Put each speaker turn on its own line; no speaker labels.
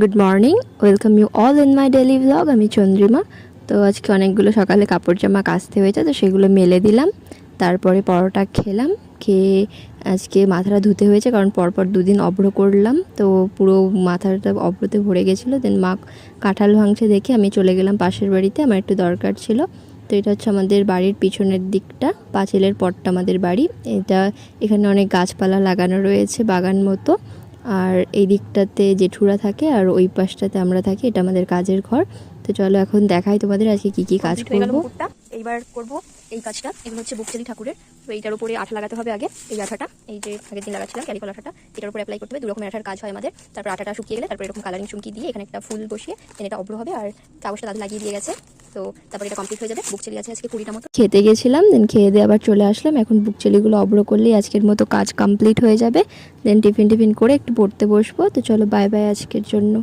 Good morning, welcome you all in my daily blog. আমি চন্দ্রিমা। তো আজকে অনেকগুলো সকালে কাপড় জামা কাচতে হয়েছে, তো সেগুলো মেলে দিলাম। তারপরে পরোটা খেলাম, খেয়ে আজকে মাথাটা ধুতে হয়েছে কারণ পরপর দুদিন অভ্র করলাম, তো পুরো মাথাটা অভ্রতে ভরে গেছিলো। দেন মা কাঁঠাল ভাঙছে দেখে আমি চলে গেলাম পাশের বাড়িতে, আমার একটু দরকার ছিল। তো এটা হচ্ছে আমাদের বাড়ির পিছনের দিকটা, পাঁচিলের পরটা আমাদের বাড়ি। এখানে অনেক গাছপালা লাগানো রয়েছে বাগান মতো। আর এই দিকটাতে জেঠুরা থাকে আর ওই পাশটাতে আমরা থাকি, এটা আমাদের কাজের ঘর। তো চলো এখন দেখাই তোমাদের আজকে কি কি কাজ করব। এইবার করব এই কাজটা। এগুলো হচ্ছে বুকচালি ঠাকুরের। তো এইটার উপরে আঠা লাগাতে হবে আগে। এই আঠাটা, এই যে আগের দিন লাগাচ্ছিলাম ক্যালিকল আঠাটা, এটার উপরে অ্যাপ্লাই করতে হবে। 2 রকমের আঠার কাজ হয় আমাদের। তারপর আঠাটা শুকিয়ে গেলে তারপর এরকম কালারিং চুমকি দিয়ে এখানে একটা ফুল বসিয়ে এটা অভ্র হবে। আর কাগজটা দাদা লাগিয়ে দিয়ে গেছে, তো তারপর এটা কমপ্লিট হয়ে যাবে। বুকচালি আছে আজকে 20টা মতো। খেতে গেছিলাম, দেন খেয়ে দিয়ে আবার চলে আসলাম। এখন বুকচালিগুলো অভ্র করলেই আজকের মতো কাজ কমপ্লিট হয়ে যাবে। দেন টিফিন করে একটু পড়তে বসবো। তো চলো বাই বাই আজকের জন্য।